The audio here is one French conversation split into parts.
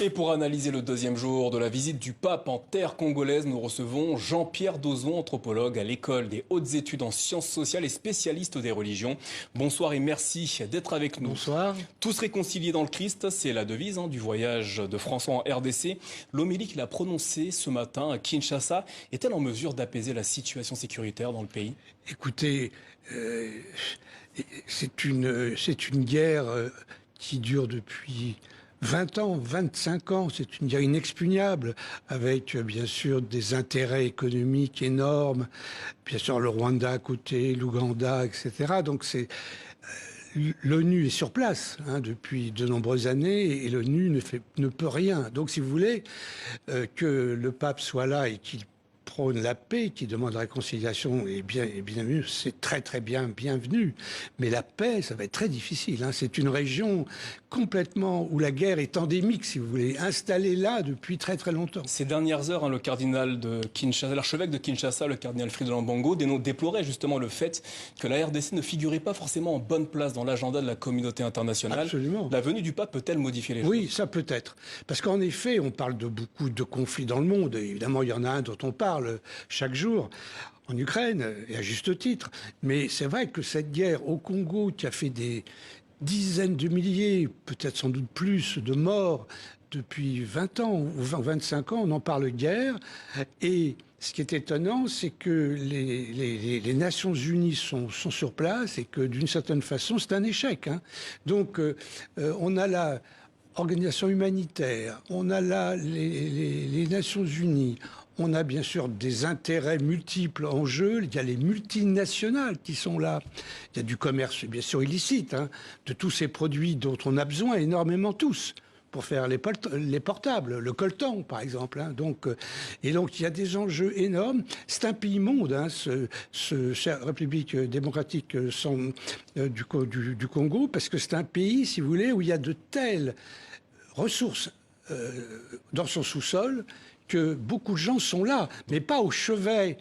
Et pour analyser le deuxième jour de la visite du pape en terre congolaise, nous recevons Jean-Pierre Dozon, anthropologue à l'école des hautes études en sciences sociales et spécialiste des religions. Bonsoir et merci d'être avec nous. Bonsoir. Tous réconciliés dans le Christ, c'est la devise du voyage de François en RDC. L'homélie qu'il a prononcée ce matin à Kinshasa est-elle en mesure d'apaiser la situation sécuritaire dans le pays? Écoutez, c'est une guerre qui dure depuis 20 ans, 25 ans, c'est une guerre inexpugnable, avec bien sûr des intérêts économiques énormes, bien sûr le Rwanda à côté, l'Ouganda, etc. Donc l'ONU est sur place depuis de nombreuses années et l'ONU ne peut rien. Donc si vous voulez que le pape soit là et qu'il prône la paix, qui demande la réconciliation, et bienvenue, c'est très bienvenu. Mais la paix, ça va être très difficile. C'est une région complètement où la guerre est endémique, si vous voulez, installée là depuis très longtemps. Ces dernières heures, le cardinal de Kinshasa, l'archevêque de Kinshasa, le cardinal Fridolin Ambongo, déplorait justement le fait que la RDC ne figurait pas forcément en bonne place dans l'agenda de la communauté internationale. Absolument. La venue du pape peut-elle modifier les choses? Oui, ça peut être. Parce qu'en effet, on parle de beaucoup de conflits dans le monde. Évidemment, il y en a un dont on parle chaque jour en Ukraine, et à juste titre. Mais c'est vrai que cette guerre au Congo, qui a fait des dizaines de milliers, peut-être sans doute plus, de morts depuis 20 ans ou 25 ans, on en parle guerre. Et ce qui est étonnant, c'est que les Nations Unies sont sur place et que d'une certaine façon, c'est un échec. Donc, on a la organisation humanitaire, on a là les Nations Unies, on a bien sûr des intérêts multiples en jeu, il y a les multinationales qui sont là, il y a du commerce bien sûr illicite, de tous ces produits dont on a besoin énormément tous, pour faire les portables, le coltan par exemple. Et donc il y a des enjeux énormes. C'est un pays monde, cette République démocratique du Congo, parce que c'est un pays, si vous voulez, où il y a de telles ressources dans son sous-sol que beaucoup de gens sont là, mais pas au chevet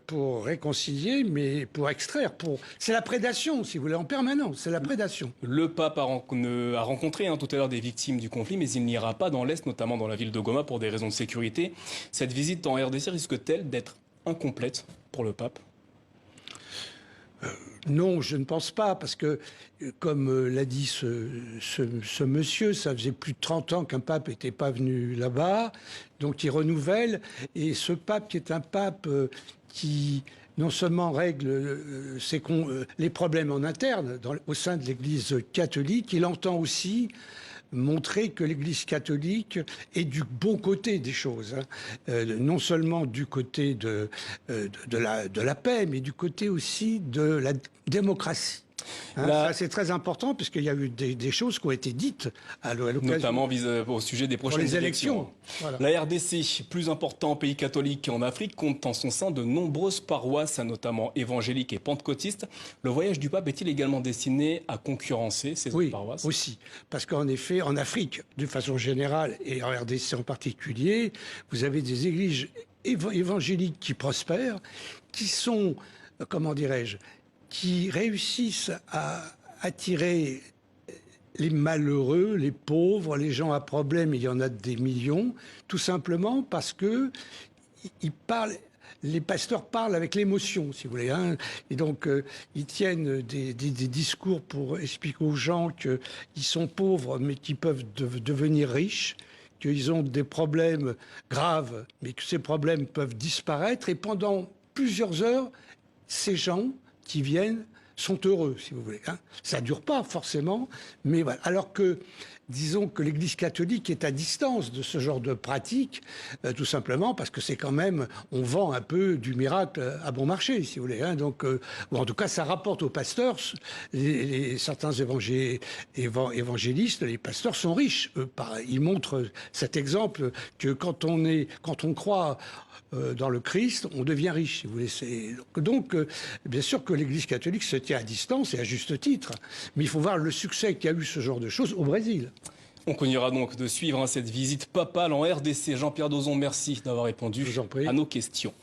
pour réconcilier, mais pour extraire. C'est la prédation, si vous voulez, en permanence. C'est la prédation. Le pape a rencontré tout à l'heure des victimes du conflit, mais il n'ira pas dans l'Est, notamment dans la ville de Goma, pour des raisons de sécurité. Cette visite en RDC risque-t-elle d'être incomplète pour le pape? Non, je ne pense pas, parce que, comme l'a dit ce monsieur, ça faisait plus de 30 ans qu'un pape n'était pas venu là-bas, donc il renouvelle. Et ce pape qui est un pape qui non seulement règle les problèmes en interne au sein de l'Église catholique, il entend aussi montrer que l'Église catholique est du bon côté des choses, non seulement du côté de la paix, mais du côté aussi de la démocratie. Ça, c'est très important, puisqu'il y a eu des choses qui ont été dites à l'occasion. Notamment au sujet des prochaines élections. Voilà. La RDC, plus important pays catholique en Afrique, compte en son sein de nombreuses paroisses, notamment évangéliques et pentecôtistes. Le voyage du pape est-il également destiné à concurrencer ces autres paroisses? Oui, aussi. Parce qu'en effet, en Afrique, de façon générale, et en RDC en particulier, vous avez des églises évangéliques qui prospèrent, qui sont, comment dirais-je, qui réussissent à attirer les malheureux, les pauvres, les gens à problème, il y en a des millions, tout simplement parce que les pasteurs parlent avec l'émotion, si vous voulez. Et donc, ils tiennent des discours pour expliquer aux gens qu'ils sont pauvres, mais qu'ils peuvent devenir riches, qu'ils ont des problèmes graves, mais que ces problèmes peuvent disparaître. Et pendant plusieurs heures, ces gens qui viennent sont heureux, si vous voulez. Ça ne dure pas forcément, mais voilà. Alors que, disons que l'Église catholique est à distance de ce genre de pratique, tout simplement parce que c'est quand même, on vend un peu du miracle à bon marché, si vous voulez. Donc, ou en tout cas, ça rapporte aux pasteurs, certains évangélistes, les pasteurs sont riches. Ils montrent cet exemple que quand on croit dans le Christ, on devient riche, si vous voulez. Donc, bien sûr que l'Église catholique se tient à distance, et à juste titre. Mais il faut voir le succès qu'a eu ce genre de choses au Brésil. On continuera donc de suivre cette visite papale en RDC. Jean-Pierre Dozon, merci d'avoir répondu à nos questions.